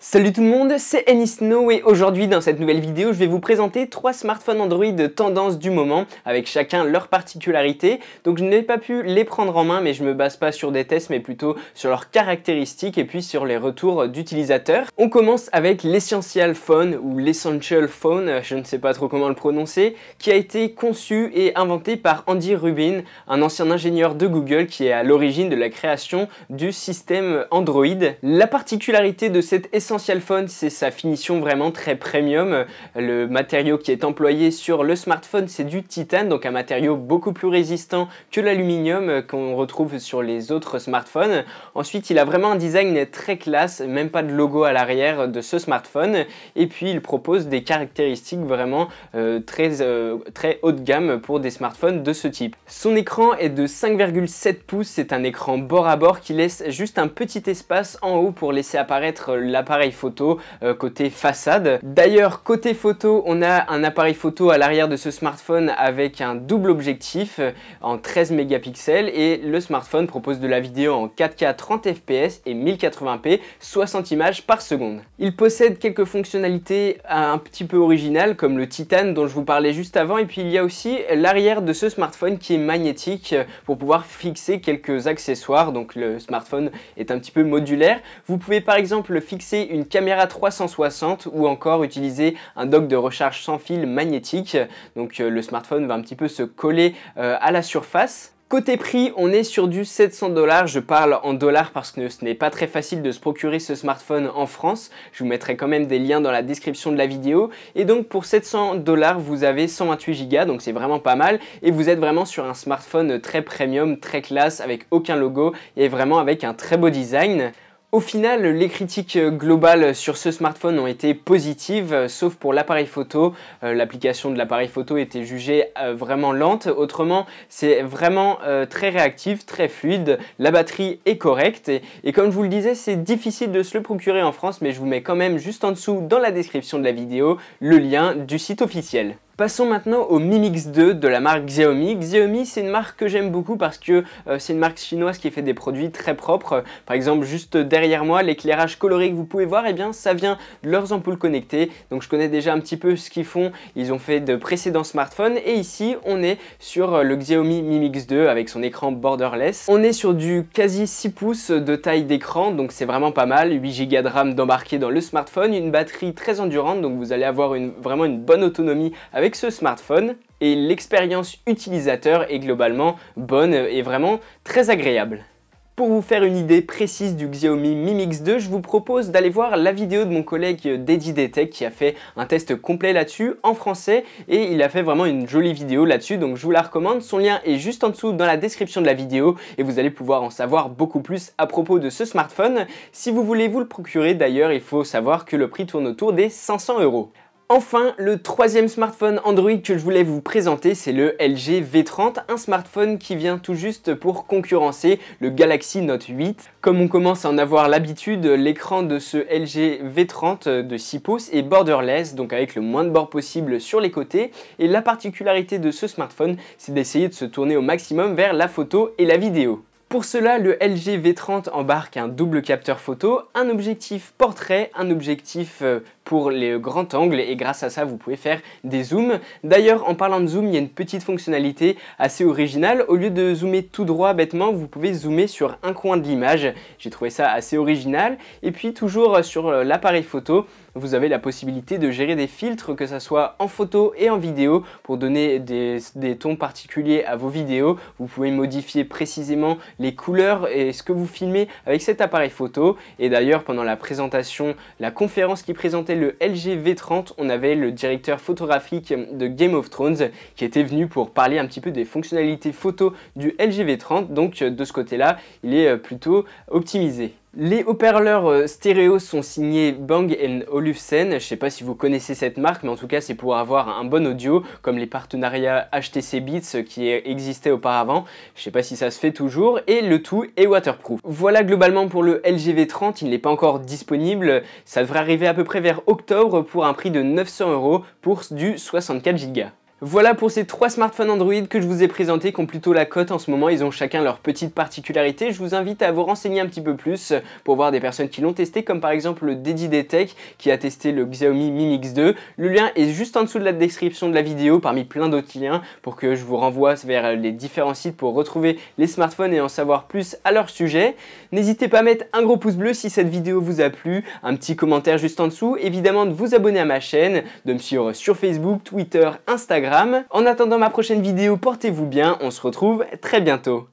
Salut tout le monde, c'est Anisno et aujourd'hui dans cette nouvelle vidéo je vais vous présenter 3 smartphones Android tendance du moment avec chacun leurs particularités. Donc je n'ai pas pu les prendre en main mais je me base pas sur des tests mais plutôt sur leurs caractéristiques et puis sur les retours d'utilisateurs. On commence avec l'Essential Phone ou l'Essential Phone, je ne sais pas trop comment le prononcer, qui a été conçu et inventé par Andy Rubin, un ancien ingénieur de Google qui est à l'origine de la création du système Android. La particularité de cet Essential Phone, c'est sa finition vraiment très premium. Le matériau qui est employé sur le smartphone, c'est du titane, donc un matériau beaucoup plus résistant que l'aluminium qu'on retrouve sur les autres smartphones. Ensuite, il a vraiment un design très classe, même pas de logo à l'arrière de ce smartphone. Et puis, il propose des caractéristiques vraiment très haut de gamme pour des smartphones de ce type. Son écran est de 5,7 pouces, c'est un écran bord à bord qui laisse juste un petit espace en haut pour laisser apparaître l'appareil photo côté façade. D'ailleurs, côté photo, on a un appareil photo à l'arrière de ce smartphone avec un double objectif en 13 mégapixels et le smartphone propose de la vidéo en 4K 30 fps et 1080p 60 images par seconde. Il possède quelques fonctionnalités un petit peu originales comme le titane dont je vous parlais juste avant, et puis il y a aussi l'arrière de ce smartphone qui est magnétique pour pouvoir fixer quelques accessoires. Donc le smartphone est un petit peu modulaire. Vous pouvez par exemple fixer une caméra 360 ou encore utiliser un dock de recharge sans fil magnétique. Donc le smartphone va un petit peu se coller à la surface. Côté prix, on est sur du 700 $. Je parle en dollars parce que ce n'est pas très facile de se procurer ce smartphone en France. Je vous mettrai quand même des liens dans la description de la vidéo. Et donc pour 700 $, vous avez 128 Go, donc c'est vraiment pas mal. Et vous êtes vraiment sur un smartphone très premium, très classe, avec aucun logo et vraiment avec un très beau design. Au final, les critiques globales sur ce smartphone ont été positives, sauf pour l'appareil photo. L'application de l'appareil photo était jugée vraiment lente. Autrement, c'est vraiment très réactif, très fluide. La batterie est correcte. Et comme je vous le disais, c'est difficile de se le procurer en France, mais je vous mets quand même juste en dessous dans la description de la vidéo le lien du site officiel. Passons maintenant au Mi Mix 2 de la marque Xiaomi. Xiaomi, c'est une marque que j'aime beaucoup parce que c'est une marque chinoise qui fait des produits très propres. Par exemple, juste derrière moi, l'éclairage coloré que vous pouvez voir, eh bien, ça vient de leurs ampoules connectées. Donc je connais déjà un petit peu ce qu'ils font. Ils ont fait de précédents smartphones et ici, on est sur le Xiaomi Mi Mix 2 avec son écran borderless. On est sur du quasi 6 pouces de taille d'écran, donc c'est vraiment pas mal. 8 Go de RAM d'embarqué dans le smartphone, une batterie très endurante, donc vous allez avoir vraiment une bonne autonomie avec ce smartphone, et l'expérience utilisateur est globalement bonne et vraiment très agréable. Pour vous faire une idée précise du Xiaomi Mi Mix 2, je vous propose d'aller voir la vidéo de mon collègue DediDetech qui a fait un test complet là-dessus en français et il a fait vraiment une jolie vidéo là-dessus, donc je vous la recommande. Son lien est juste en dessous dans la description de la vidéo et vous allez pouvoir en savoir beaucoup plus à propos de ce smartphone. Si vous voulez vous le procurer d'ailleurs, il faut savoir que le prix tourne autour des 500 €. Enfin, le troisième smartphone Android que je voulais vous présenter, c'est le LG V30, un smartphone qui vient tout juste pour concurrencer le Galaxy Note 8. Comme on commence à en avoir l'habitude, l'écran de ce LG V30 de 6 pouces est borderless, donc avec le moins de bords possible sur les côtés. Et la particularité de ce smartphone, c'est d'essayer de se tourner au maximum vers la photo et la vidéo. Pour cela, le LG V30 embarque un double capteur photo, un objectif portrait, un objectif pour les grands angles et grâce à ça vous pouvez faire des zooms. D'ailleurs, en parlant de zoom, il y a une petite fonctionnalité assez originale. Au lieu de zoomer tout droit bêtement, vous pouvez zoomer sur un coin de l'image. J'ai trouvé ça assez original. Et puis toujours sur l'appareil photo, vous avez la possibilité de gérer des filtres, que ce soit en photo et en vidéo, pour donner des tons particuliers à vos vidéos. Vous pouvez modifier précisément les couleurs et ce que vous filmez avec cet appareil photo. Et d'ailleurs, pendant la présentation, la conférence qui présentait le LG V30, on avait le directeur photographique de Game of Thrones qui était venu pour parler un petit peu des fonctionnalités photo du LG V30. Donc de ce côté-là, il est plutôt optimisé. Les haut-parleurs stéréo sont signés Bang & Olufsen. Je ne sais pas si vous connaissez cette marque, mais en tout cas c'est pour avoir un bon audio, comme les partenariats HTC Beats qui existaient auparavant. Je ne sais pas si ça se fait toujours, et le tout est waterproof. Voilà globalement pour le LG V30, il n'est pas encore disponible. Ça devrait arriver à peu près vers octobre pour un prix de 900 € pour du 64 Go. Voilà pour ces 3 smartphones Android que je vous ai présentés, qui ont plutôt la cote en ce moment. Ils ont chacun leur petite particularité. Je vous invite à vous renseigner un petit peu plus pour voir des personnes qui l'ont testé, comme par exemple le Dedidetech qui a testé le Xiaomi Mi Mix 2. Le lien est juste en dessous de la description de la vidéo, parmi plein d'autres liens, pour que je vous renvoie vers les différents sites pour retrouver les smartphones et en savoir plus à leur sujet. N'hésitez pas à mettre un gros pouce bleu si cette vidéo vous a plu, un petit commentaire juste en dessous, évidemment de vous abonner à ma chaîne, de me suivre sur Facebook, Twitter, Instagram. En attendant ma prochaine vidéo, portez-vous bien, on se retrouve très bientôt.